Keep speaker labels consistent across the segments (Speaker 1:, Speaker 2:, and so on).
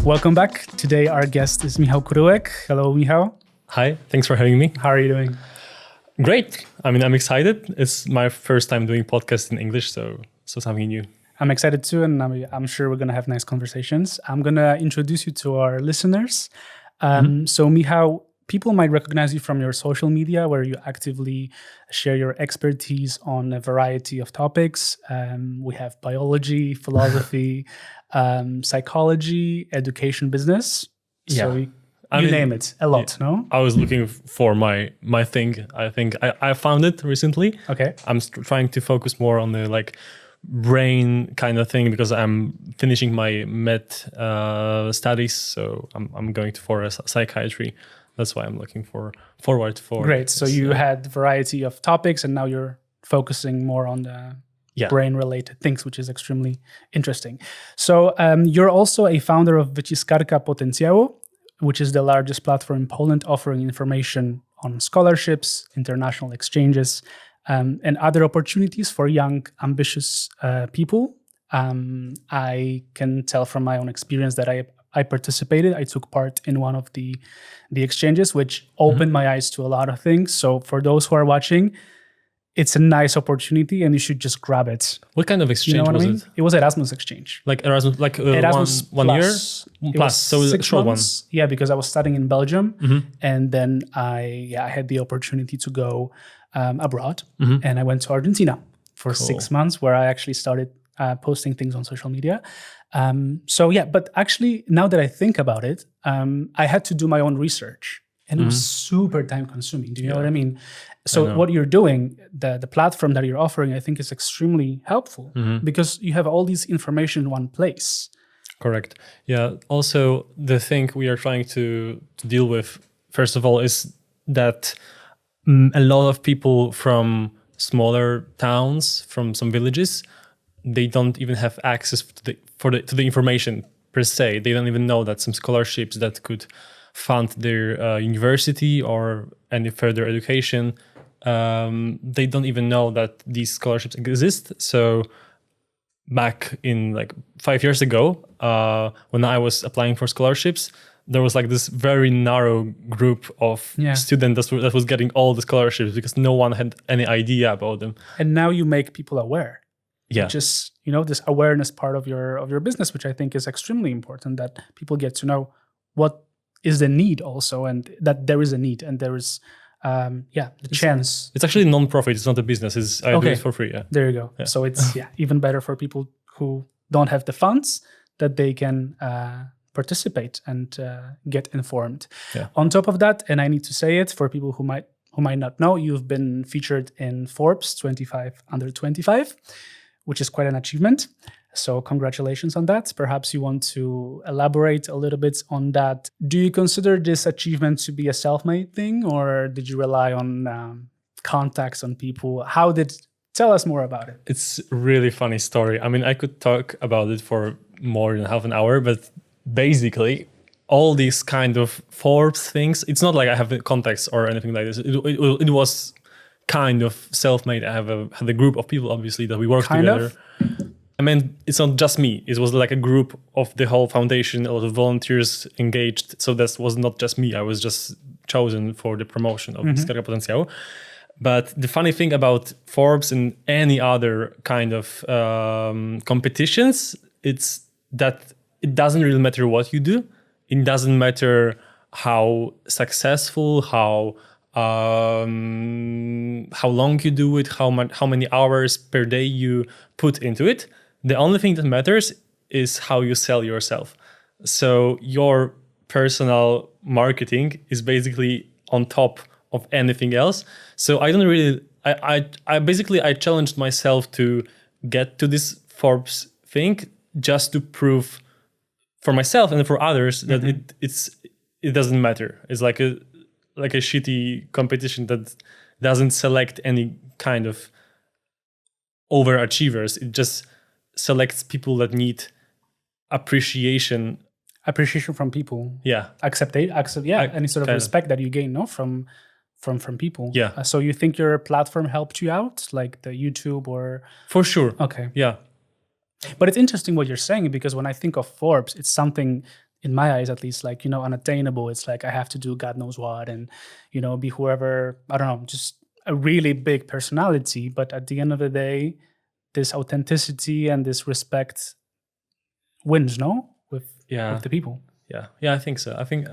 Speaker 1: Welcome back. Today our guest is MICHAޅ KURYłEK. Hello, MICHAԼ.
Speaker 2: Hi, thanks for having me.
Speaker 1: How are you doing?
Speaker 2: Great. I mean, I'm excited. It's my first time doing podcast in English, so something new.
Speaker 1: I'm excited too, and I'm sure we're going to have nice conversations. I'm going to introduce you to our listeners. So MICHAԼ, people might recognize you from your social media, where you actively share your expertise on a variety of topics. We have biology, philosophy, psychology, education, business. So you name it, a lot, no?
Speaker 2: I was looking for my thing. I think I found it recently.
Speaker 1: Okay.
Speaker 2: I'm trying to focus more on the brain kind of thing because I'm finishing my med studies. So I'm going for a psychiatry. That's why I'm looking forward for.
Speaker 1: Great. So you had variety of topics, and now you're focusing more on the brain-related things, which is extremely interesting. So you're also a founder of Wyciskarka Potencjału, which is the largest platform in Poland offering information on scholarships, international exchanges, and other opportunities for young, ambitious people. I can tell from my own experience that I participated. I took part in one of the exchanges, which opened my eyes to a lot of things. So for those who are watching, it's a nice opportunity, and you should just grab it.
Speaker 2: What kind of exchange was it?
Speaker 1: It was Erasmus exchange.
Speaker 2: Like Erasmus,
Speaker 1: Erasmus
Speaker 2: one year plus. So
Speaker 1: six
Speaker 2: a short
Speaker 1: months. Yeah, because I was studying in Belgium, and then I had the opportunity to go abroad, and I went to Argentina for 6 months, where I actually started posting things on social media. But actually, now that I think about it, I had to do my own research, and it was super time consuming. Do you know what I mean? So what you're doing, the platform that you're offering, I think is extremely helpful because you have all these information in one place.
Speaker 2: Correct. Yeah. Also, the thing we are trying to deal with, first of all, is that a lot of people from smaller towns, from some villages, they don't even have access to the information per se. They don't even know that some scholarships that could fund their university or any further education. They don't even know that these scholarships exist. So back in 5 years ago, when I was applying for scholarships, there was this very narrow group of students that was getting all the scholarships because no one had any idea about them.
Speaker 1: And now you make people aware.
Speaker 2: Yeah.
Speaker 1: Just, this awareness part of your business, which I think is extremely important, that people get to know what is the need also, and that there is a need, and there is chance.
Speaker 2: It's actually non-profit. It's not a business. I do it for free. Yeah.
Speaker 1: There you go. Yeah. So it's even better for people who don't have the funds, that they can participate and get informed. Yeah. On top of that, and I need to say it for people who might not know, you've been featured in Forbes 25 under 25, which is quite an achievement. So congratulations on that. Perhaps you want to elaborate a little bit on that. Do you consider this achievement to be a self-made thing, or did you rely on contacts on people? Tell us more about it.
Speaker 2: It's a really funny story. I mean, I could talk about it for more than half an hour, but basically all these kind of Forbes things, it's not like I have the contacts or anything like this. It was kind of self-made. I had a group of people, obviously, that we worked together. I mean, it's not just me. It was like a group of the whole foundation, a lot of volunteers engaged. So that was not just me. I was just chosen for the promotion of Wyciskarka Potencjału. But the funny thing about Forbes and any other kind of competitions, it's that it doesn't really matter what you do. It doesn't matter how successful, how long you do it, how many hours per day you put into it. The only thing that matters is how you sell yourself. So your personal marketing is basically on top of anything else. So I don't really, I challenged myself to get to this Forbes thing just to prove for myself and for others that it doesn't matter. It's like a shitty competition that doesn't select any kind of overachievers. It just selects people that need appreciation
Speaker 1: from people.
Speaker 2: Yeah.
Speaker 1: Accept any sort of respect that you gain, no, from people.
Speaker 2: Yeah.
Speaker 1: So you think your platform helped you out, like the YouTube or?
Speaker 2: For sure.
Speaker 1: Okay.
Speaker 2: Yeah.
Speaker 1: But it's interesting what you're saying, because when I think of Forbes, it's something, in my eyes at least, like, unattainable. It's like I have to do God knows what and, be whoever, I don't know, just a really big personality. But at the end of the day, this authenticity and this respect wins, no? With the people.
Speaker 2: Yeah, I think so. I think,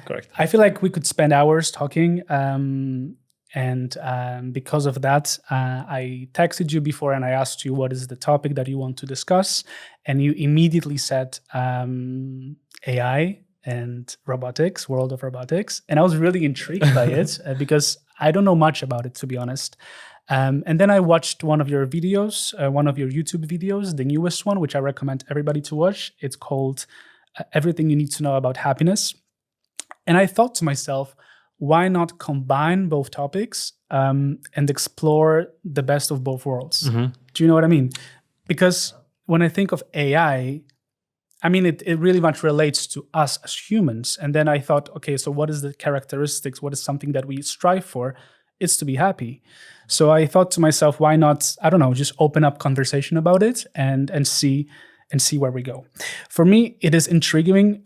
Speaker 2: correct.
Speaker 1: I feel like we could spend hours talking. And because of that, I texted you before and I asked you what is the topic that you want to discuss. And you immediately said AI and robotics, world of robotics. And I was really intrigued by it because I don't know much about it, to be honest. And then I watched one of your videos, one of your YouTube videos, the newest one, which I recommend everybody to watch. It's called Everything You Need to Know About Happiness. And I thought to myself, why not combine both topics and explore the best of both worlds? Mm-hmm. Do you know what I mean? Because when I think of AI, I mean, it really much relates to us as humans. And then I thought, okay, so what is the characteristics? What is something that we strive for? It's to be happy. So I thought to myself, why not, I don't know, just open up conversation about it and see where we go. For me, it is intriguing,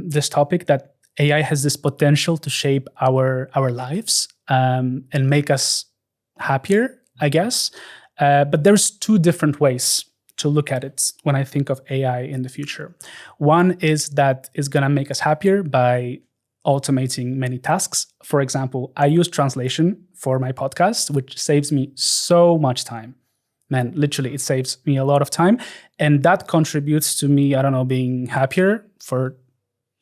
Speaker 1: this topic, that AI has this potential to shape our lives and make us happier, I guess. But there's two different ways to look at it when I think of AI in the future. One is that it's going to make us happier by automating many tasks. For example, I use translation for my podcast, which saves me so much time. Man, literally, it saves me a lot of time. And that contributes to me, I don't know, being happier for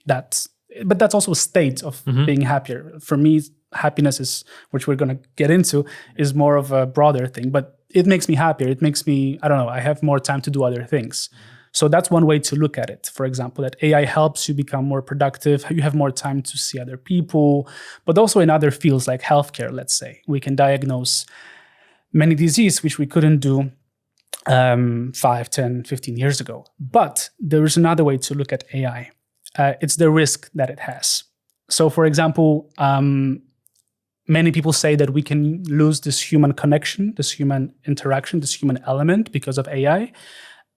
Speaker 1: that. But that's also a state of being happier. For me, happiness is, which we're going to get into, is more of a broader thing. But it makes me happier. It makes me, I don't know, I have more time to do other things. So that's one way to look at it. For example, that AI helps you become more productive. You have more time to see other people. But also in other fields like healthcare, let's say. We can diagnose many diseases which we couldn't do 5, 10, 15 years ago. But there is another way to look at AI. It's the risk that it has. So, for example, many people say that we can lose this human connection, this human interaction, this human element because of AI.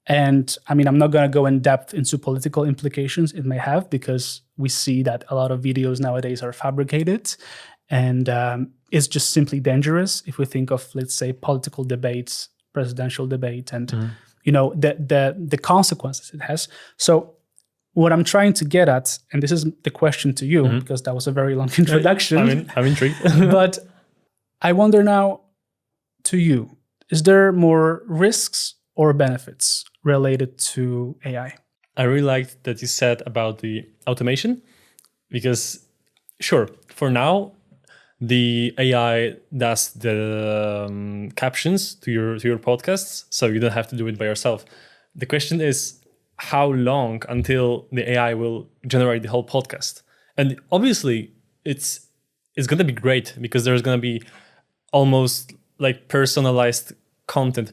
Speaker 1: And I mean, I'm not going to go in depth into political implications it may have, because we see that a lot of videos nowadays are fabricated. And it's just simply dangerous if we think of, let's say, political debates, presidential debate, and the consequences it has. So what I'm trying to get at, and this is the question to you, because that was a very long introduction.
Speaker 2: I'm intrigued.
Speaker 1: But I wonder now, to you, is there more risks or benefits related to AI?
Speaker 2: I really liked that you said about the automation, because sure, for now, the AI does the captions to your podcasts, so you don't have to do it by yourself. The question is, how long until the AI will generate the whole podcast? And obviously, it's going to be great, because there's going to be almost like personalized content.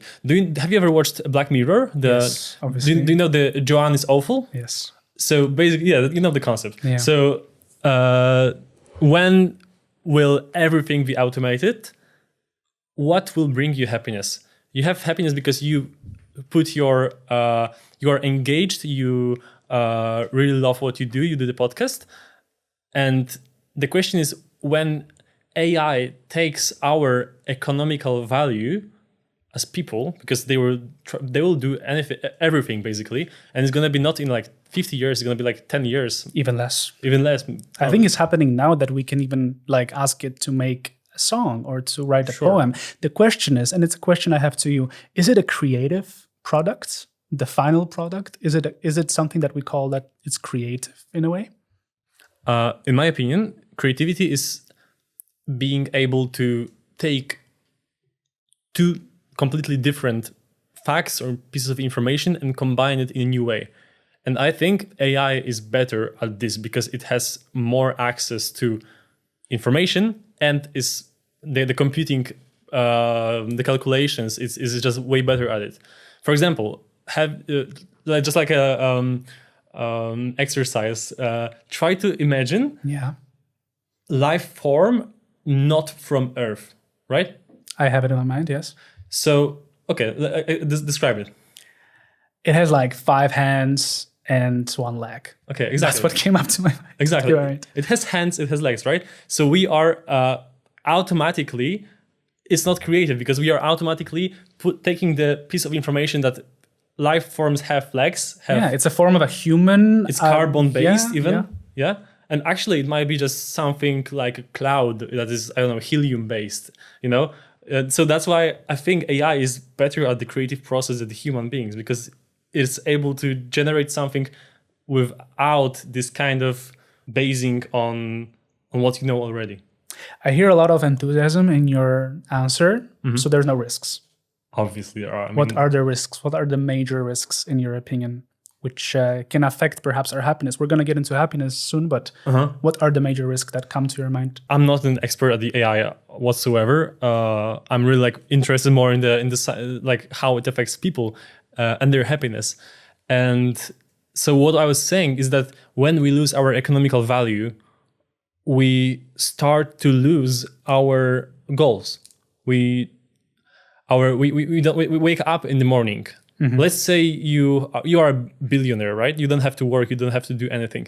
Speaker 2: Have you ever watched Black Mirror?
Speaker 1: Yes, obviously.
Speaker 2: Do you know the Joanne is awful?
Speaker 1: Yes.
Speaker 2: So basically, yeah, you know the concept.
Speaker 1: Yeah.
Speaker 2: So when will everything be automated? What will bring you happiness? You have happiness because you put you are engaged, you really love what you do the podcast. And the question is, when AI takes our economical value as people, because they will do everything basically, and it's going to be not in like 50 years, it's going to be like 10 years.
Speaker 1: Even less.
Speaker 2: I
Speaker 1: think it's happening now that we can even like ask it to make a song or to write a poem. The question is, and it's a question I have to you, is it a creative product, the final product? Is it something that we call that it's creative in a way?
Speaker 2: In my opinion, creativity is being able to take two completely different facts or pieces of information and combine it in a new way. And I think AI is better at this because it has more access to information and is the computing, the calculations is just way better at it. For example, have just like a exercise. Try to imagine life form not from Earth, right?
Speaker 1: I have it in my mind. Yes.
Speaker 2: So okay, describe it.
Speaker 1: it has like 5 hands and 1 leg.
Speaker 2: Okay, exactly.
Speaker 1: That's what came up to my mind.
Speaker 2: Exactly.
Speaker 1: Right.
Speaker 2: It has hands, it has legs, right? So we are automatically, it's not creative because we are automatically taking the piece of information that life forms have legs.
Speaker 1: It's a form of a human.
Speaker 2: It's carbon-based
Speaker 1: Yeah.
Speaker 2: Yeah. And actually it might be just something like a cloud that is, I don't know, helium-based, you know? So that's why I think AI is better at the creative process than the human beings, because it's able to generate something without this kind of basing on what you know already.
Speaker 1: I hear a lot of enthusiasm in your answer, so there's no risks.
Speaker 2: Obviously there are.
Speaker 1: What are the risks? What are the major risks, in your opinion, which can affect perhaps our happiness? We're going to get into happiness soon, but what are the major risks that come to your mind?
Speaker 2: I'm not an expert at the AI whatsoever. I'm really like interested more in the like how it affects people and their happiness. And so what I was saying is that when we lose our economical value, we start to lose our goals. We wake up in the morning. Let's say you are a billionaire, right? You don't have to work, you don't have to do anything.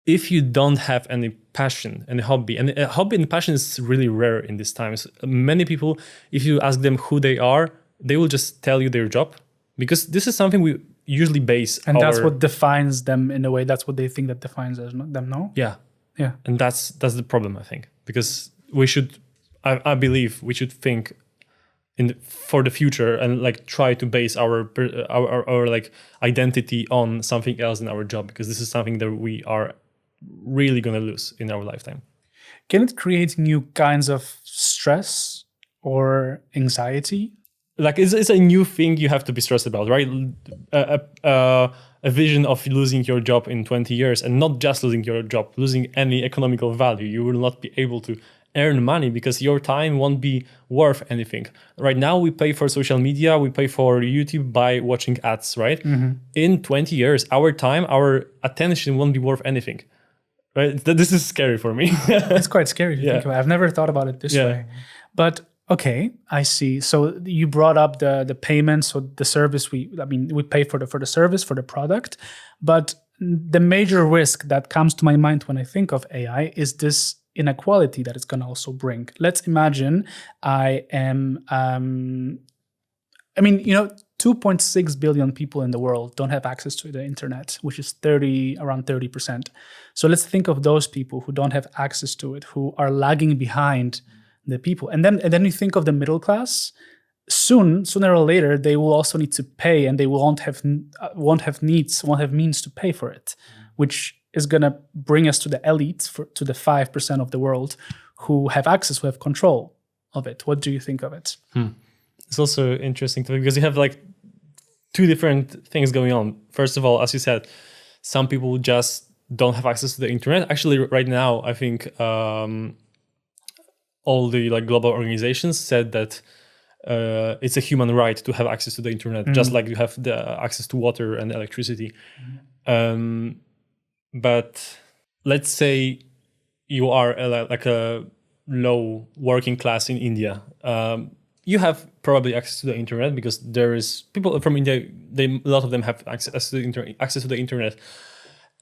Speaker 2: If you don't have any passion, any hobby, and a hobby and passion is really rare in these times. Many people, if you ask them who they are, they will just tell you their job, because this is something we usually base.
Speaker 1: And that's what defines them in a way. That's what they think that defines them, no?
Speaker 2: Yeah.
Speaker 1: Yeah.
Speaker 2: And that's the problem, I think, because we should, I believe we should think for the future and like try to base our like identity on something else than our job, because this is something that we are really going to lose in our lifetime.
Speaker 1: Can it create new kinds of stress or anxiety?
Speaker 2: Like it's a new thing you have to be stressed about, right? A vision of losing your job in 20 years, and not just losing your job, losing any economical value. You will not be able to earn money because your time won't be worth anything. Right now we pay for social media, we pay for YouTube by watching ads, right? In 20 years, our time, our attention won't be worth anything. Right? This is scary for me.
Speaker 1: It's quite scary to think about. I've never thought about it this way. But okay, I see. So you brought up the payments, so the service we pay for the service, for the product. But the major risk that comes to my mind when I think of AI is this inequality that it's going to also bring. Let's imagine I am 2.6 billion people in the world don't have access to the internet, which is around 30%. So let's think of those people who don't have access to it, who are lagging behind the people. And then you think of the middle class. Sooner or later, they will also need to pay, and they won't have means to pay for it, which is going to bring us to the elite, to the 5% of the world who have access, who have control of it. What do you think of it?
Speaker 2: It's also interesting because you have like two different things going on. First of all, as you said, some people just don't have access to the internet. Actually, right now, I think all the like global organizations said that it's a human right to have access to the internet, just like you have the access to water and electricity. But let's say you are like a low working class in India. You have probably access to the internet because there is people from India. A lot of them have access to the internet,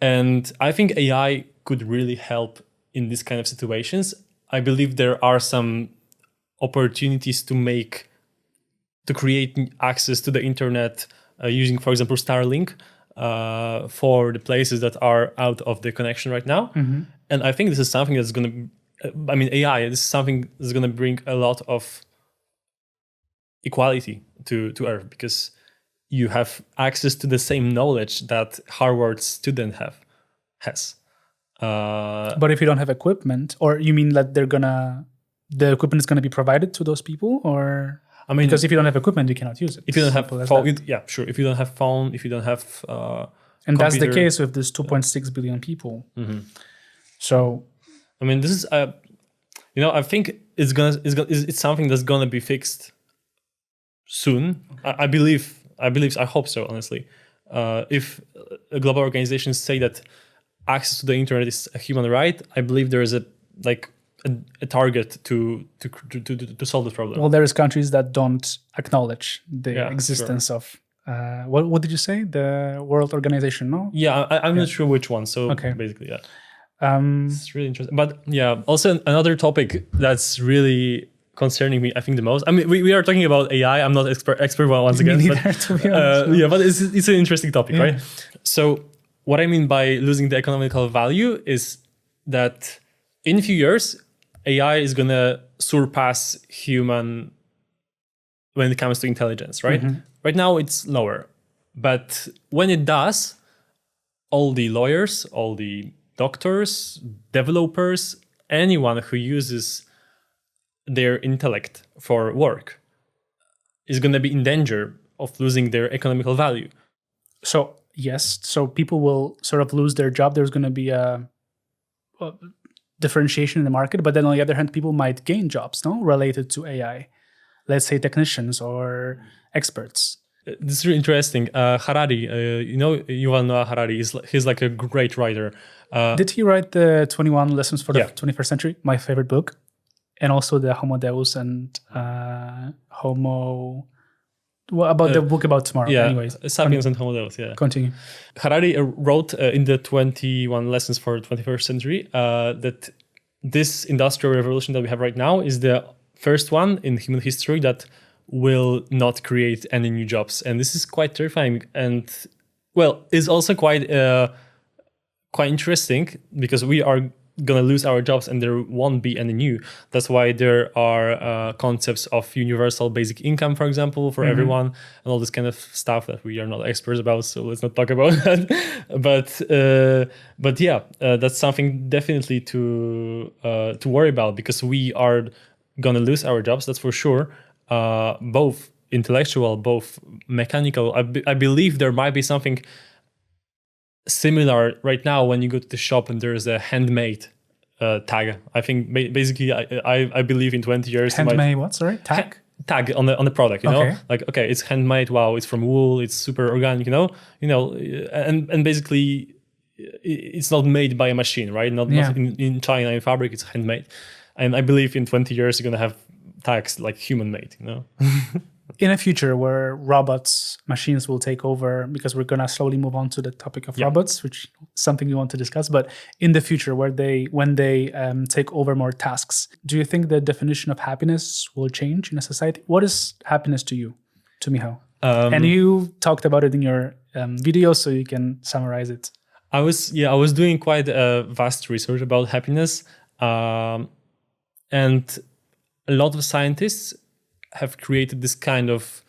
Speaker 2: and I think AI could really help in this kind of situations. I believe there are some opportunities to create access to the internet using, for example, Starlink. For the places that are out of the connection right now. And I think this is something that's going to, AI, this is something that's going to bring a lot of equality to Earth, because you have access to the same knowledge that Harvard student has.
Speaker 1: But if you don't have equipment, or you mean that the equipment is going to be provided to those people, or... because if you don't have equipment, you cannot use it.
Speaker 2: If you don't have phone, yeah, sure. If you don't have phone, if you don't have
Speaker 1: and that's the case with this 2.6 billion people. So,
Speaker 2: this is I think it's something that's gonna be fixed soon. I believe. I hope so. Honestly, if global organizations say that access to the internet is a human right, I believe there is a target to solve the problem.
Speaker 1: Well, there's countries that don't acknowledge the existence of what did you say? The World Organization, no?
Speaker 2: Yeah, I'm not sure which one. So basically, yeah. It's really interesting. But yeah, also another topic that's really concerning me, I think the most. I mean, we are talking about AI. I'm not expert once again.
Speaker 1: Me neither, to be honest.
Speaker 2: Yeah, but it's an interesting topic, right? So what I mean by losing the economical value is that in a few years, AI is going to surpass human when it comes to intelligence, right? Right now it's lower. But when it does, all the lawyers, all the doctors, developers, anyone who uses their intellect for work is going to be in danger of losing their economical value.
Speaker 1: So, yes, so people will sort of lose their job. There's going to be a differentiation in the market, but then on the other hand, people might gain jobs, no, related to AI. Let's say technicians or experts.
Speaker 2: This is really interesting. Harari, you know, Yuval Noah Harari, he's like a great writer.
Speaker 1: Did he write the 21 Lessons for the 21st Century? My favorite book. And also the Homo Deus and the book about tomorrow.
Speaker 2: Yeah,
Speaker 1: anyways.
Speaker 2: Sapiens and Homo Deus, yeah.
Speaker 1: Continue.
Speaker 2: Harari wrote in the 21 Lessons for the 21st Century that this industrial revolution that we have right now is the first one in human history that will not create any new jobs. And this is quite terrifying. And, well, it's also quite interesting because we are going to lose our jobs and there won't be any new. That's why there are concepts of universal basic income, for example, for everyone, and all this kind of stuff that we are not experts about, so let's not talk about that. But yeah, that's something definitely to worry about, because we are going to lose our jobs, that's for sure, both intellectual, both mechanical. I believe there might be something similar right now when you go to the shop and there's a handmade tag. I think basically I believe in 20 years
Speaker 1: handmade what, sorry?
Speaker 2: Tag on the product, you know, like, okay, it's handmade, wow, it's from wool, it's super organic, you know, and basically it's not made by a machine, right? Not in China in fabric, it's handmade. And I believe in 20 years you're gonna have tags like human made, you know.
Speaker 1: In a future where robots, machines will take over, because we're going to slowly move on to the topic of robots, which is something we want to discuss. But in the future, when they take over more tasks, do you think the definition of happiness will change in a society? What is happiness to you, to Michał? And you talked about it in your video, so you can summarize it.
Speaker 2: I was doing quite a vast research about happiness, and a lot of scientists have created this kind of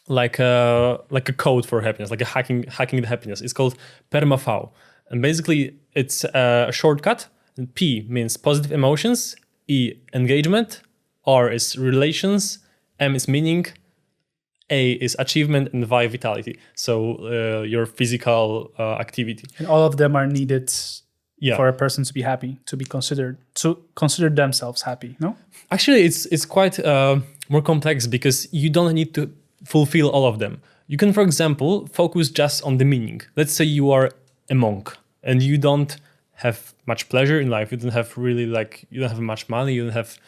Speaker 2: like a code for happiness, like a hacking the happiness. It's called PERMA-V, and basically it's a shortcut. P means positive emotions, E engagement, R is relations, M is meaning, A is achievement, and Y vitality. So your physical activity.
Speaker 1: And all of them are needed. Yeah. For a person to be happy, to consider themselves happy, no?
Speaker 2: Actually, it's quite more complex, because you don't need to fulfill all of them. You can, for example, focus just on the meaning. Let's say you are a monk and you don't have much pleasure in life. You don't have you don't have much money. You don't have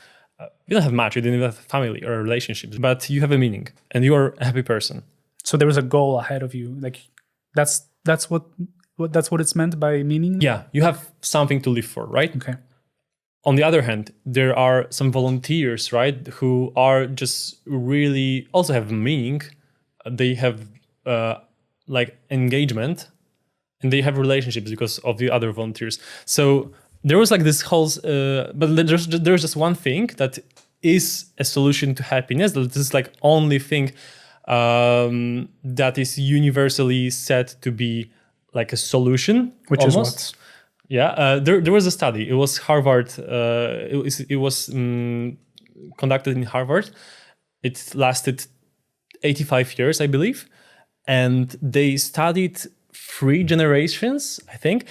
Speaker 2: much. You don't even have family or relationships, but you have a meaning and you are a happy person.
Speaker 1: So there is a goal ahead of you. Like that's what it's meant by meaning?
Speaker 2: Yeah, you have something to live for, right?
Speaker 1: Okay.
Speaker 2: On the other hand, there are some volunteers, right, who are just really also have meaning. They have like engagement, and they have relationships because of the other volunteers. So there was like this whole, but there's just one thing that is a solution to happiness. That is like only thing that is universally said to be like a solution,
Speaker 1: which almost. Is what?
Speaker 2: Yeah, there was a study. It was Harvard. It was conducted in Harvard. It lasted 85 years, I believe, and they studied 3 generations, I think,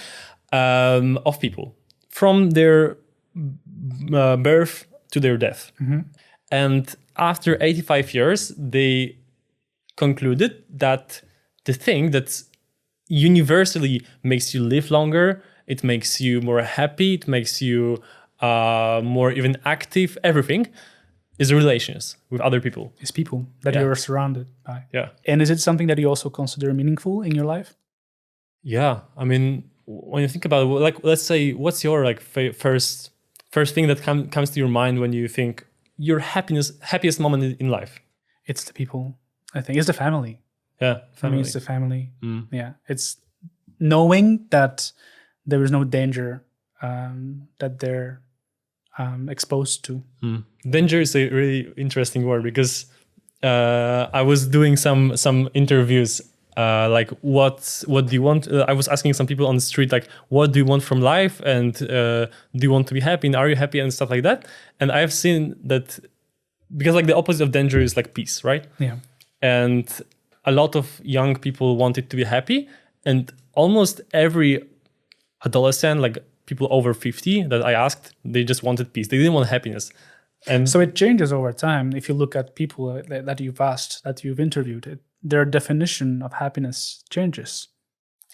Speaker 2: of people from their birth to their death. And after 85 years, they concluded that the thing that's universally makes you live longer, it makes you more happy, it makes you more even active, everything is relations with other people.
Speaker 1: It's people that you're surrounded by.
Speaker 2: Yeah.
Speaker 1: And is it something that you also consider meaningful in your life?
Speaker 2: Yeah. I mean, when you think about it, like, let's say, what's your like first thing that comes to your mind when you think your happiest moment in life?
Speaker 1: It's the people. I think it's the family.
Speaker 2: Yeah, family.
Speaker 1: For me, it's the family. Yeah, it's knowing that there is no danger that they're exposed to.
Speaker 2: Danger is a really interesting word, because I was doing some interviews. Like what do you want? I was asking some people on the street, like, what do you want from life, and do you want to be happy, and are you happy, and stuff like that. And I have seen that, because like the opposite of danger is like peace, right?
Speaker 1: Yeah.
Speaker 2: And a lot of young people wanted to be happy, and almost every adolescent, like people over 50 that I asked, they just wanted peace. They didn't want happiness. And
Speaker 1: so it changes over time. If you look at people that you've asked, that you've interviewed, their definition of happiness changes.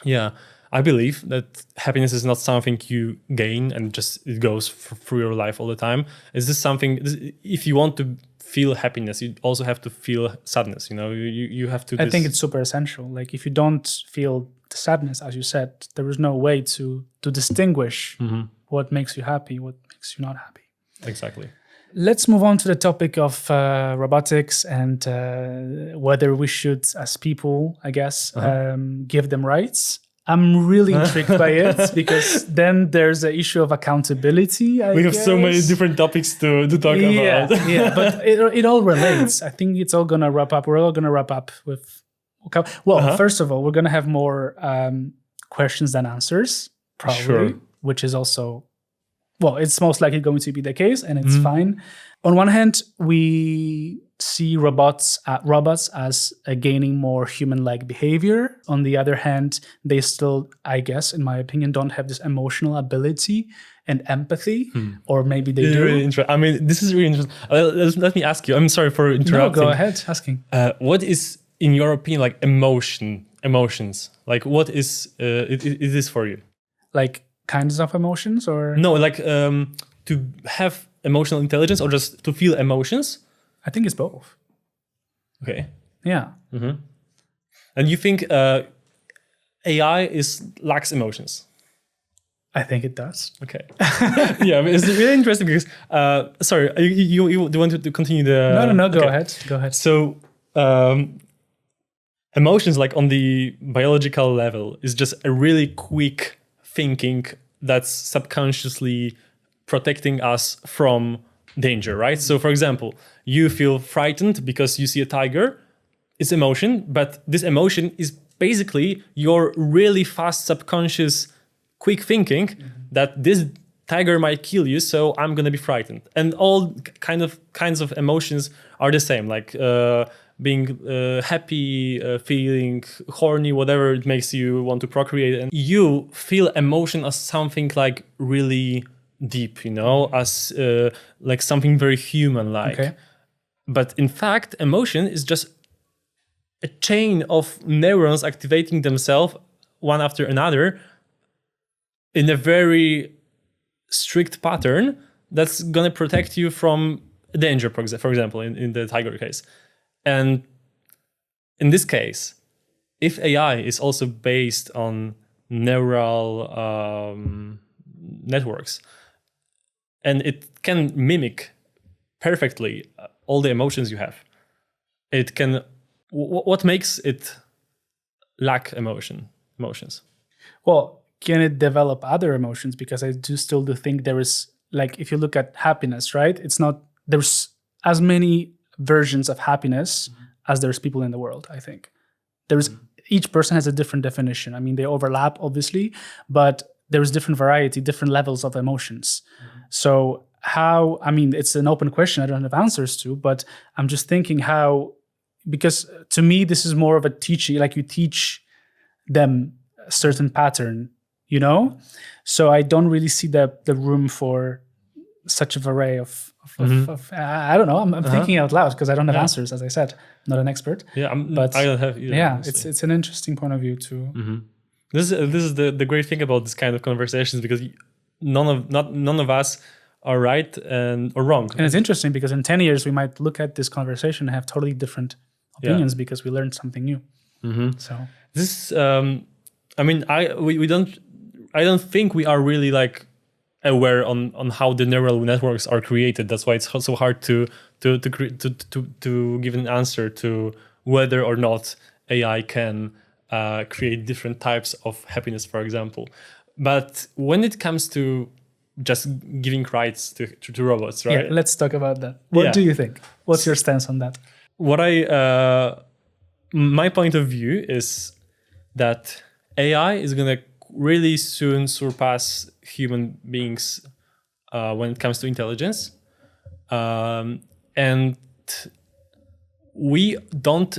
Speaker 2: Yeah, I believe that happiness is not something you gain and just it goes through your life all the time. Is this something? If you want to feel happiness, you also have to feel sadness. You know, you have to.
Speaker 1: I think it's super essential. Like if you don't feel the sadness, as you said, there is no way to distinguish what makes you happy, what makes you not happy.
Speaker 2: Exactly.
Speaker 1: Let's move on to the topic of robotics and whether we should, as people, I guess, give them rights. I'm really intrigued by it, because then there's the issue of accountability. I guess.
Speaker 2: So many different topics to talk about.
Speaker 1: Yeah, but it all relates. I think it's all going to wrap up. We're all going to wrap up with... Well, first of all, we're going to have more questions than answers, probably, which is also... Well, it's most likely going to be the case, and it's fine. On one hand, we see robots as gaining more human-like behavior. On the other hand, they still, I guess, in my opinion, don't have this emotional ability and empathy, or maybe they do.
Speaker 2: Really I mean, this is really interesting. Let me ask you. I'm sorry for interrupting.
Speaker 1: No, go ahead, asking.
Speaker 2: What is, in your opinion, like emotions? Like, what is it is for you?
Speaker 1: Like kinds of emotions, or
Speaker 2: no, like to have emotional intelligence, or just to feel emotions?
Speaker 1: I think it's both.
Speaker 2: Okay.
Speaker 1: Yeah.
Speaker 2: And you think AI lacks emotions?
Speaker 1: I think it does.
Speaker 2: Okay. Yeah, it's really interesting because sorry, you do want to continue the?
Speaker 1: No. Go ahead.
Speaker 2: So emotions, like on the biological level, is just a really quick thinking that's subconsciously protecting us from danger, right? So for example, you feel frightened because you see a tiger. It's emotion, but this emotion is basically your really fast subconscious quick thinking that this tiger might kill you, so I'm gonna be frightened. And all kinds of emotions are the same, like being happy, feeling horny, whatever it makes you want to procreate. And you feel emotion as something like really deep, you know, as like something very human-like. Okay. But in fact, emotion is just a chain of neurons activating themselves one after another in a very strict pattern that's gonna protect you from danger, for example, in the tiger case. And in this case, if AI is also based on neural networks, and it can mimic perfectly all the emotions you have, it can. What makes it lack emotions? Well,
Speaker 1: can it develop other emotions? Because I still think there is, like, if you look at happiness, right? It's not, there's as many versions of happiness as there's people in the world, I think. There's each person has a different definition. I mean, they overlap, obviously, but there's different variety, different levels of emotions. So how, I mean, it's an open question I don't have answers to, but I'm just thinking how, because to me, this is more of a teaching, like you teach them a certain pattern, you know? So I don't really see the room for such a array of I don't know. I'm thinking out loud because I don't have answers, as I said. I'm not an expert.
Speaker 2: Yeah, but I don't have either.
Speaker 1: Yeah, it's an interesting point of view too.
Speaker 2: This is the great thing about this kind of conversations, because none of us are right or wrong.
Speaker 1: And it's interesting because in 10 years, we might look at this conversation and have totally different opinions because we learned something new. So
Speaker 2: this, I mean, I don't think we are really like aware on how the neural networks are created. That's why it's so hard to give an answer to whether or not AI can create different types of happiness, for example. But when it comes to just giving rights to robots, right?
Speaker 1: Yeah, let's talk about that. What do you think? What's your stance on that?
Speaker 2: What my point of view is that AI is going to really soon surpass human beings when it comes to intelligence. And we don't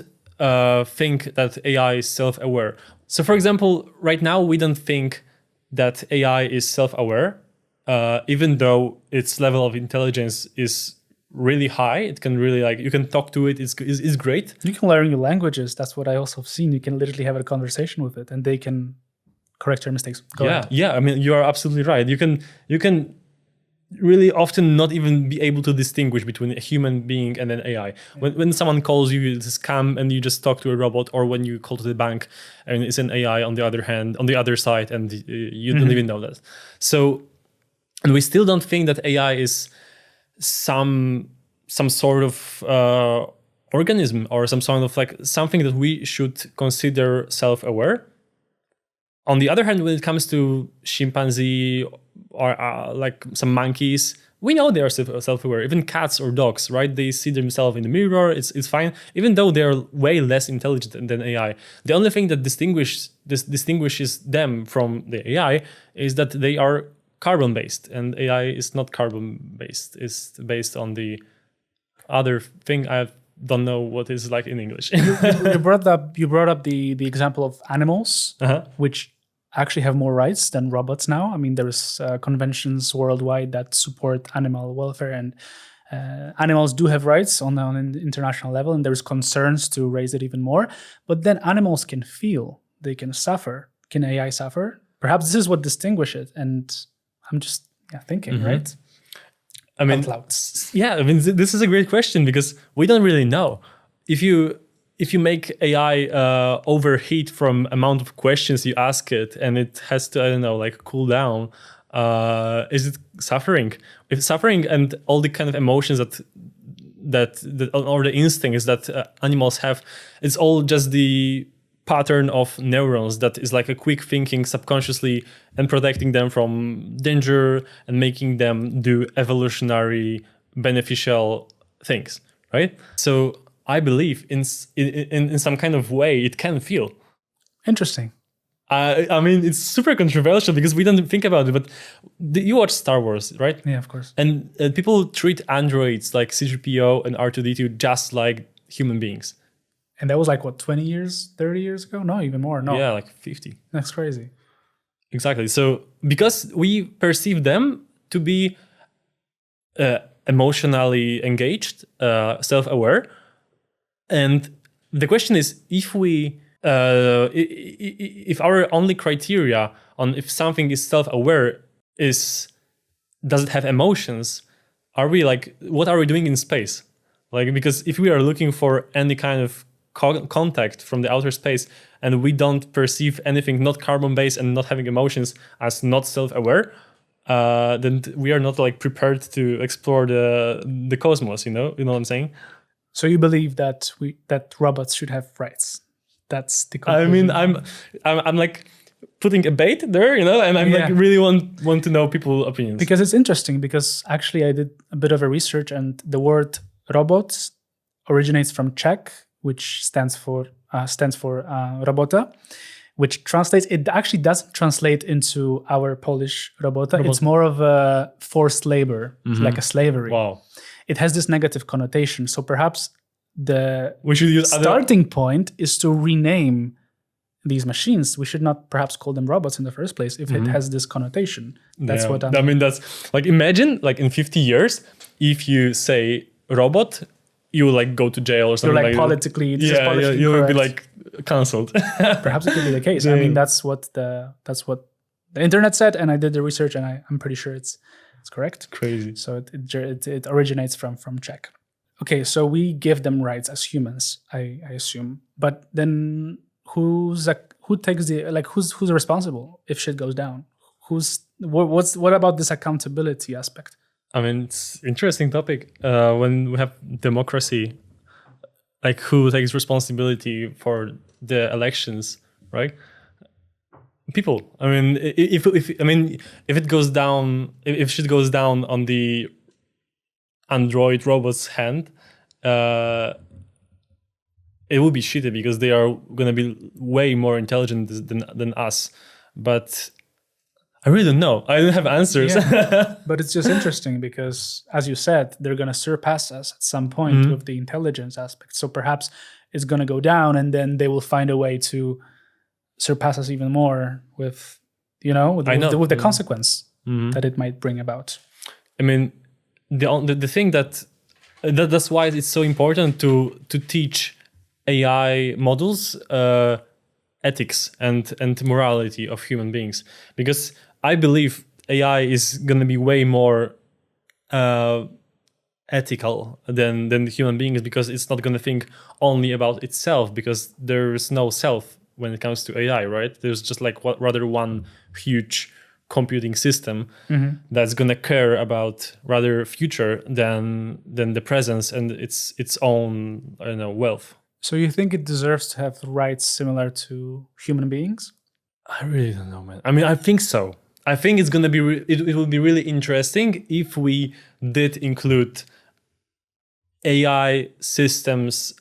Speaker 2: think that AI is self-aware. So for example, right now, we don't think that AI is self-aware, even though its level of intelligence is really high. It can really you can talk to it. It's great.
Speaker 1: You can learn new languages. That's what I also have seen. You can literally have a conversation with it and they can correct your mistakes. Go ahead.
Speaker 2: Yeah. I mean, you are absolutely right. You can really often not even be able to distinguish between a human being and an AI. When someone calls you, it's a scam, and you just talk to a robot, or when you call to the bank and it's an AI on the other side, and you don't even know that. So, and we still don't think that AI is some sort of organism or some sort of something that we should consider self-aware. On the other hand, when it comes to chimpanzee or some monkeys, we know they are self-aware. Even cats or dogs, right? They see themselves in the mirror. It's fine, even though they are way less intelligent than AI. The only thing that distinguishes them from the AI is that they are carbon-based, and AI is not carbon-based. It's based on the other thing. I don't know what it's like in English.
Speaker 1: You brought up the example of animals, which actually have more rights than robots now. I mean, there's conventions worldwide that support animal welfare, and animals do have rights on an international level, and there's concerns to raise it even more. But then animals can feel, they can suffer. Can AI suffer? Perhaps this is what distinguishes it. And I'm just thinking, right?
Speaker 2: I mean, this is a great question because we don't really know. If you make AI overheat from amount of questions you ask it, and it has to, cool down, is it suffering? If it's suffering, and all the kind of emotions that or the instincts that animals have, it's all just the pattern of neurons that is like a quick thinking subconsciously and protecting them from danger and making them do evolutionary beneficial things, right? So I believe in some kind of way it can feel.
Speaker 1: Interesting.
Speaker 2: I mean, it's super controversial because we don't think about it, but you watch Star Wars, right?
Speaker 1: Yeah, of course.
Speaker 2: And people treat androids like C-3PO and R2-D2 just like human beings.
Speaker 1: And that was 20 years, 30 years ago? No, even more. No.
Speaker 2: Yeah, 50.
Speaker 1: That's crazy.
Speaker 2: Exactly. So because we perceive them to be emotionally engaged, self-aware, and the question is, if our only criteria on if something is self-aware does it have emotions? What are we doing in space? Because if we are looking for any kind of contact from the outer space and we don't perceive anything not carbon-based and not having emotions as not self-aware, then we are not prepared to explore the cosmos. You know what I'm saying?
Speaker 1: So you believe that robots should have rights? That's the conclusion.
Speaker 2: I mean, I'm putting a bait there, and I'm really want to know people's opinions.
Speaker 1: Because it's interesting, because actually I did a bit of a research, and the word robot originates from Czech, which stands for robota, which translates. It actually doesn't translate into our Polish robota. It's more of a forced labor, like a slavery.
Speaker 2: Wow.
Speaker 1: It has this negative connotation. So perhaps
Speaker 2: we should use
Speaker 1: starting point is to rename these machines. We should not perhaps call them robots in the first place if it has this connotation. That's what I
Speaker 2: mean. That's imagine in 50 years, if you say robot, you will go to jail or something.
Speaker 1: You're politically,
Speaker 2: you will be cancelled.
Speaker 1: Perhaps it could be the case. I mean, that's what the internet said, and I did the research, and I'm pretty sure it's That's correct.
Speaker 2: Crazy.
Speaker 1: So it originates from Czech. Okay, so we give them rights as humans, I assume. But then who takes who's responsible if shit goes down? What about this accountability aspect?
Speaker 2: I mean, it's interesting topic. When we have democracy, like who takes responsibility for the elections, right? People. I mean, if it goes down, if shit goes down on the Android robot's hand, it will be shitty because they are gonna be way more intelligent than us. But I really don't know. I don't have answers.
Speaker 1: Yeah. But it's just interesting because, as you said, they're gonna surpass us at some point with the intelligence aspect. So perhaps it's gonna go down, and then they will find a way to surpass us even more with the consequence that it might bring about.
Speaker 2: I mean, the thing that's why it's so important to teach AI models ethics and morality of human beings, because I believe AI is going to be way more ethical than human beings, because it's not going to think only about itself, because there is no self when it comes to AI, right? There's just rather one huge computing system that's gonna care about rather future than the presence and its own, I don't know, wealth.
Speaker 1: So you think it deserves to have rights similar to human beings?
Speaker 2: I really don't know, man. I mean, I think so. I think it's gonna be it will be really interesting if we did include AI systems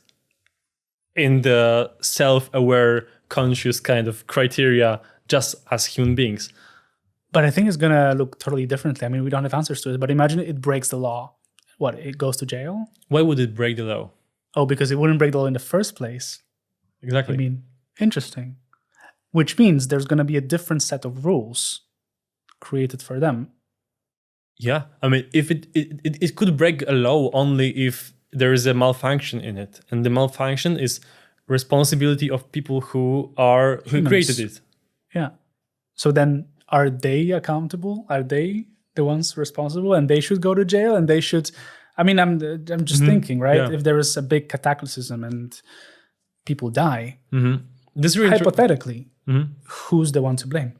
Speaker 2: in the self-aware, conscious kind of criteria, just as human beings.
Speaker 1: But I think it's going to look totally differently. I mean, we don't have answers to it, but imagine it breaks the law. What, it goes to jail?
Speaker 2: Why would it break the law?
Speaker 1: Oh, because it wouldn't break the law in the first place.
Speaker 2: Exactly.
Speaker 1: I mean, interesting. Which means there's going to be a different set of rules created for them.
Speaker 2: Yeah. I mean, if it could break a law only if there is a malfunction in it. And the malfunction is responsibility of people who created it.
Speaker 1: Yeah. So then, are they accountable? Are they the ones responsible? And they should go to jail, and they should... I mean, I'm just thinking, right? Yeah. If there is a big cataclysm and people die,
Speaker 2: this really
Speaker 1: hypothetically, who's the one to blame?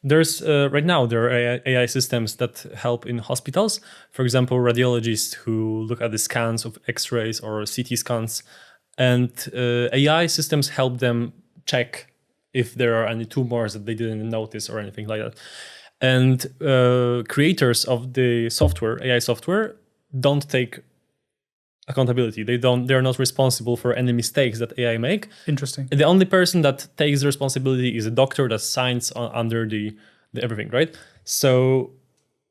Speaker 2: There's right now there are AI systems that help in hospitals. For example, radiologists who look at the scans of X-rays or CT scans, and AI systems help them check if there are any tumors that they didn't notice or anything like that. And creators of the software, AI software, don't take accountability. They're not responsible for any mistakes that AI make.
Speaker 1: Interesting.
Speaker 2: The only person that takes the responsibility is a doctor that signs under the everything, right? So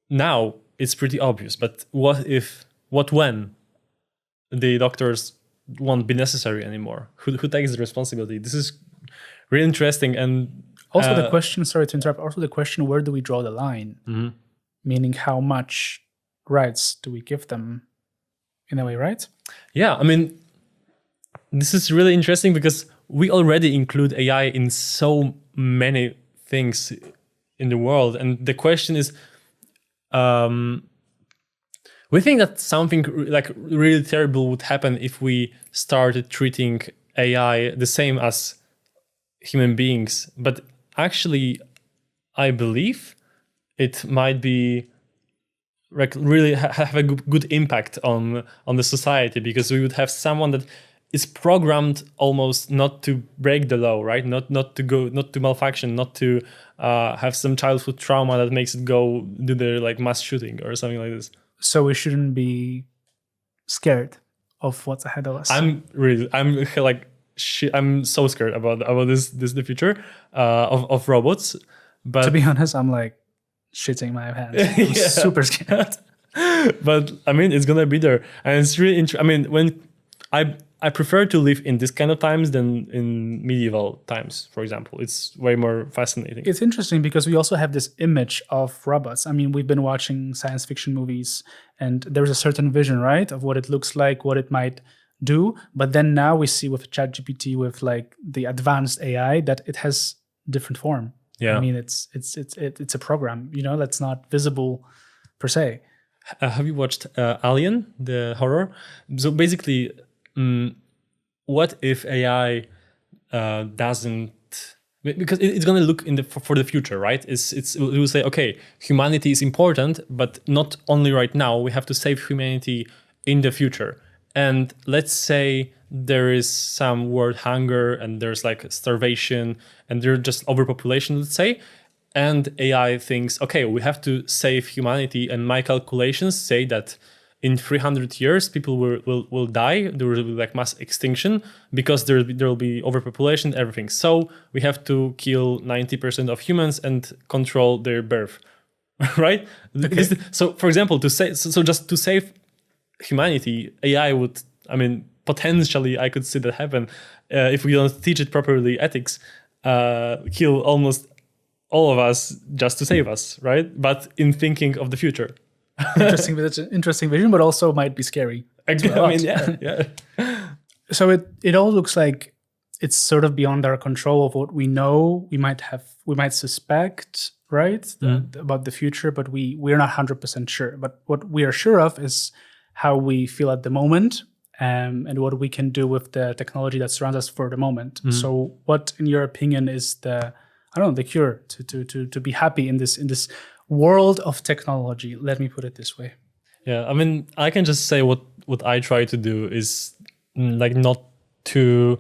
Speaker 2: now it's pretty obvious. But what when the doctors won't be necessary anymore? Who takes the responsibility? This is really interesting. And
Speaker 1: also the question, sorry to interrupt, also the question, where do we draw the line? Meaning how much rights do we give them in a way, right?
Speaker 2: Yeah, I mean, this is really interesting because we already include AI in so many things in the world. And the question is, we think that something like really terrible would happen if we started treating AI the same as human beings. But actually, I believe it might be like really have a good impact on the society, because we would have someone that is programmed almost not to break the law, right? Not to malfunction, not to have some childhood trauma that makes it go do the like mass shooting or something like this.
Speaker 1: So we shouldn't be scared of what's ahead of us.
Speaker 2: I'm so scared about this the future of robots. But
Speaker 1: to be honest, I'm like shitting my pants. I'm super scared.
Speaker 2: But I mean, it's gonna be there, and it's really interesting. I mean, when I prefer to live in this kind of times than in medieval times, for example. It's way more fascinating.
Speaker 1: It's interesting because we also have this image of robots. I mean, we've been watching science fiction movies, and there's a certain vision, right, of what it looks like, what it might do. But then now we see with ChatGPT, with like the advanced AI, that it has different form.
Speaker 2: Yeah.
Speaker 1: I mean, it's a program, that's not visible per se.
Speaker 2: Have you watched Alien, the horror? So basically, what if AI doesn't? Because it's going to look for the future, right? It will say, okay, humanity is important, but not only right now. We have to save humanity in the future. And let's say there is some world hunger and there's like starvation and there's just overpopulation, let's say. And AI thinks, okay, we have to save humanity. And my calculations say that in 300 years, people will die. There will be like mass extinction because there will be overpopulation, everything. So we have to kill 90% of humans and control their birth, right? Okay. So, for example, just to save humanity, AI would, potentially, I could see that happen if we don't teach it properly ethics, kill almost all of us just to save us, right? But in thinking of the future.
Speaker 1: Interesting, but it's an interesting vision, but also might be scary.
Speaker 2: Yeah.
Speaker 1: So it all looks like it's sort of beyond our control of what we know. We might suspect, right, about the future, but we're not 100% sure. But what we are sure of is how we feel at the moment, and what we can do with the technology that surrounds us for the moment. So, what, in your opinion, is the cure to be happy in this world of technology? Let me put it this way.
Speaker 2: Yeah, I can just say what I try to do is like not to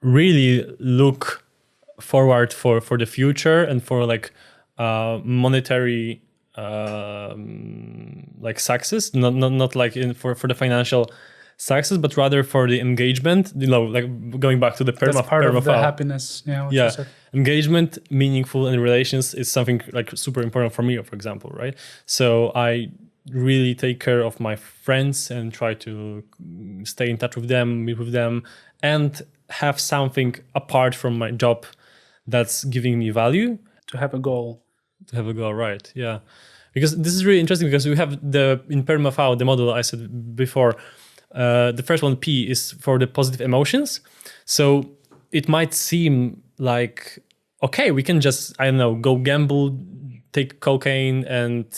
Speaker 2: really look forward for the future and for like monetary like success, not like for the financial success, but rather for the engagement. Like going back to the
Speaker 1: That's part of the happiness. Yeah.
Speaker 2: Engagement, meaningful in relations is something like super important for me, for example, right? So I really take care of my friends and try to stay in touch with them, meet with them, and have something apart from my job that's giving me value.
Speaker 1: To have a goal,
Speaker 2: right? Yeah, because this is really interesting because we have in PermaV, the model I said before. The first one, P, is for the positive emotions. So it might seem like, okay, we can just, go gamble, take cocaine and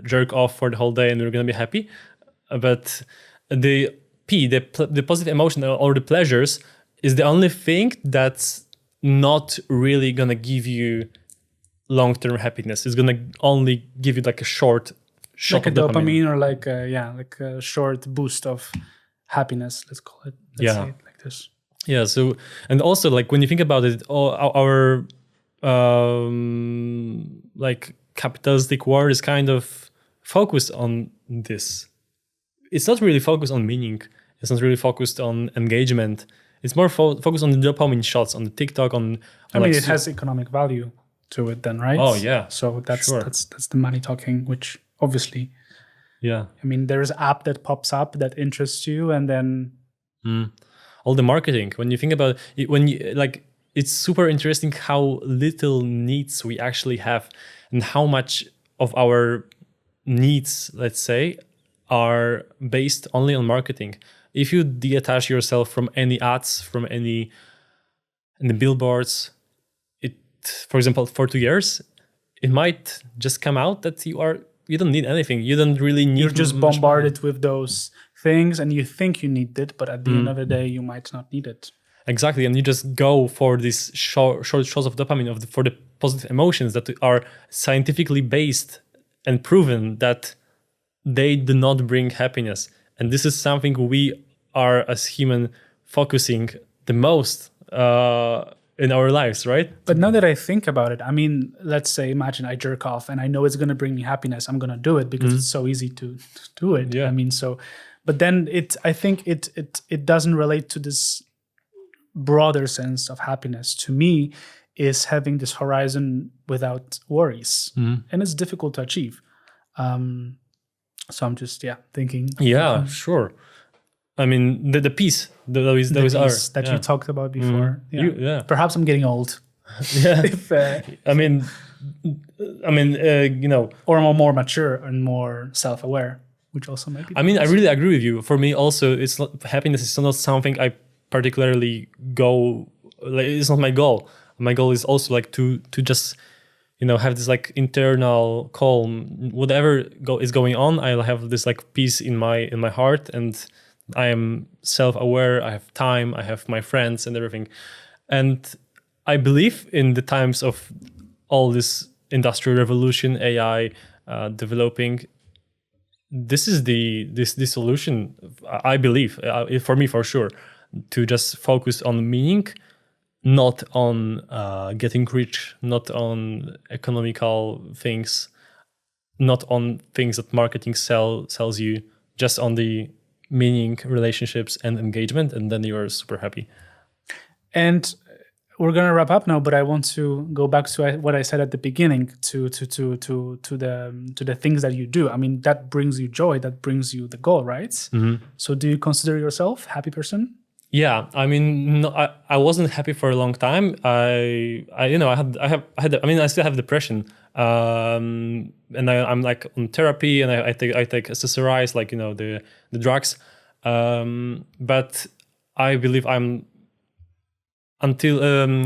Speaker 2: jerk off for the whole day and we're going to be happy. But the P, the positive emotion or the pleasures is the only thing that's not really going to give you long-term happiness. It's going to only give you like a short shot
Speaker 1: like a dopamine or like a short boost of happiness, let's call it. Let's say it like this.
Speaker 2: Yeah. So, and also like when you think about it, our like capitalistic world is kind of focused on this. It's not really focused on meaning. It's not really focused on engagement. It's more focused on the dopamine shots on the TikTok.
Speaker 1: It has economic value to it, then, right?
Speaker 2: Oh yeah.
Speaker 1: So that's the money talking, which obviously.
Speaker 2: Yeah.
Speaker 1: There's an app that pops up that interests you, and then
Speaker 2: all the marketing. When you think about it, it's super interesting how little needs we actually have, and how much of our needs, let's say, are based only on marketing. If you detach yourself from any ads, from any billboards, for example, for 2 years, it might just come out that you don't need anything. You don't really need.
Speaker 1: You're just bombarded with those things, and you think you need it, but at the end of the day, you might not need it.
Speaker 2: Exactly, and you just go for these short shots of dopamine for the positive emotions that are scientifically based and proven that they do not bring happiness. And this is something we are as human focusing the most in our lives, right?
Speaker 1: But now that I think about it, let's say, imagine I jerk off and I know it's going to bring me happiness. I'm going to do it because it's so easy to do it.
Speaker 2: Yeah.
Speaker 1: But then I think it doesn't relate to this broader sense of happiness. To me, is having this horizon without worries, and it's difficult to achieve. So I'm just thinking.
Speaker 2: Yeah, sure. The peace that
Speaker 1: you talked about before.
Speaker 2: Yeah.
Speaker 1: Perhaps I'm getting old.
Speaker 2: Yeah.
Speaker 1: Or I'm more mature and more self-aware, which also might be.
Speaker 2: I really agree with you. For me, also, happiness is not something I particularly go. It's not my goal. My goal is also like to just, have this like internal calm. Whatever is going on, I'll have this like peace in my heart, and I am self-aware. I have time. I have my friends and everything. And I believe in the times of all this industrial revolution, AI developing. This is the solution. I believe for me, for sure, to just focus on meaning, not on getting rich, not on economical things, not on things that marketing sells you, just on the meaning, relationships, and engagement, and then you are super happy.
Speaker 1: And we're gonna wrap up now, but I want to go back to what I said at the beginning, to the things that you do. I mean, that brings you joy, that brings you the goal, right?
Speaker 2: Mm-hmm.
Speaker 1: So, do you consider yourself a happy person?
Speaker 2: Yeah, I mean, no, I wasn't happy for a long time. I still have depression, and I'm like on therapy, and I take SSRIs, like the drugs, but I believe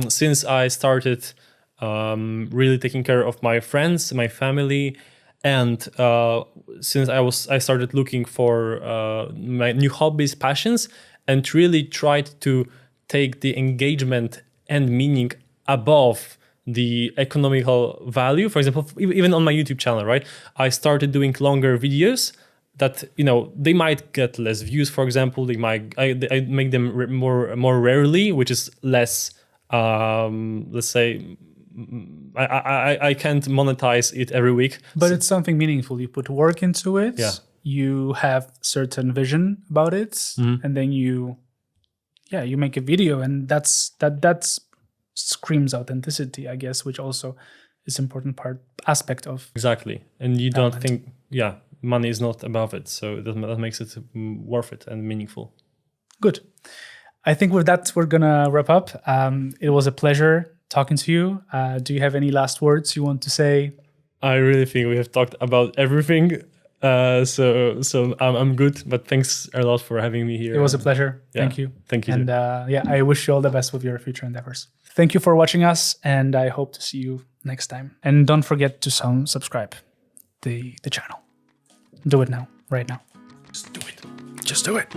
Speaker 2: since I started really taking care of my friends, my family, and since I started looking for my new hobbies, passions, and really tried to take the engagement and meaning above the economical value. For example, even on my YouTube channel, right? I started doing longer videos that, they might get less views, for example. I make them more rarely, which is less, let's say, I can't monetize it every week.
Speaker 1: But it's something meaningful. You put work into it.
Speaker 2: Yeah.
Speaker 1: You have certain vision about it,
Speaker 2: Mm-hmm.
Speaker 1: and then you make a video, and that screams authenticity, I guess, which also is important aspect of
Speaker 2: Exactly. And you
Speaker 1: talent.
Speaker 2: don't think, money is not above it, so that makes it worth it and meaningful.
Speaker 1: Good. I think with that, we're gonna wrap up. It was a pleasure talking to you. Do you have any last words you want to say?
Speaker 2: I really think we have talked about everything. So I'm good, but thanks a lot for having me here.
Speaker 1: It was a pleasure. Thank you.
Speaker 2: Thank you.
Speaker 1: And I wish you all the best with your future endeavors. Thank you for watching us, and I hope to see you next time. And don't forget to subscribe the channel. Do it now, right now. Just do it. Just do it.